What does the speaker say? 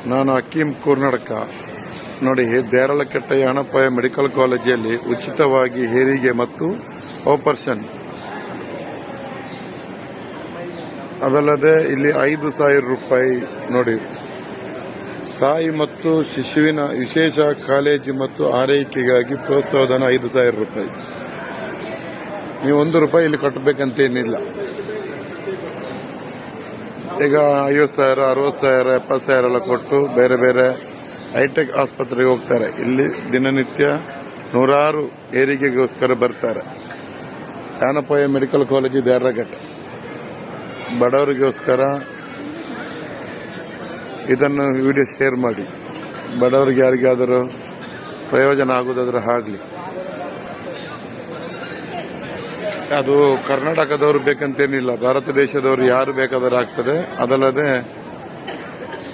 ನಾನು ಹಕೀಂ ಕರ್ನಾಟಕ. ನೋಡಿ, ದೇರಳಕಟ್ಟೆಯ ಹಣಪಾಯ ಮೆಡಿಕಲ್ ಕಾಲೇಜಲ್ಲಿ ಉಚಿತವಾಗಿ ಹೆರಿಗೆ ಮತ್ತು ಆಪರೇಷನ್, ಅದಲ್ಲದೆ ಇಲ್ಲಿ 5,000 ರೂಪಾಯಿ. ನೋಡಿ, ತಾಯಿ ಮತ್ತು ಶಿಶುವಿನ ವಿಶೇಷ ಕಾಳಜಿ ಮತ್ತು ಆರೈಕೆಗಾಗಿ ಪ್ರೋತ್ಸಾಹಧನ 5,000 ರೂಪಾಯಿ. ನೀವು 1 ರೂಪಾಯಿ ಇಲ್ಲಿ ಕಟ್ಟಬೇಕಂತೇನಿಲ್ಲ. ಈಗ 50,000, 60,000, 70,000 ಎಲ್ಲ ಕೊಟ್ಟು ಬೇರೆ ಬೇರೆ ಹೈಟೆಕ್ ಆಸ್ಪತ್ರೆಗೆ ಹೋಗ್ತಾರೆ. ಇಲ್ಲಿ ದಿನನಿತ್ಯ ನೂರಾರು ಹೆರಿಗೆಗೋಸ್ಕರ ಬರ್ತಾರೆ. ಹಣಪಾಯ ಮೆಡಿಕಲ್ ಕಾಲೇಜು ದೇರಳಕಟ್ಟೆ ಬಡವರಿಗೋಸ್ಕರ ಇದನ್ನು ವಿಡಿಯೋ ಶೇರ್ ಮಾಡಿ. ಬಡವರಿಗೆ ಯಾರಿಗಾದರೂ ಪ್ರಯೋಜನ ಆಗುವುದಾದ್ರೆ ಆಗಲಿ. ಅದು ಕರ್ನಾಟಕದವರು ಬೇಕಂತೇನಿಲ್ಲ, ಭಾರತ ದೇಶದವರು ಯಾರು ಬೇಕಾದರೂ ಆಗ್ತದೆ. ಅದಲ್ಲದೆ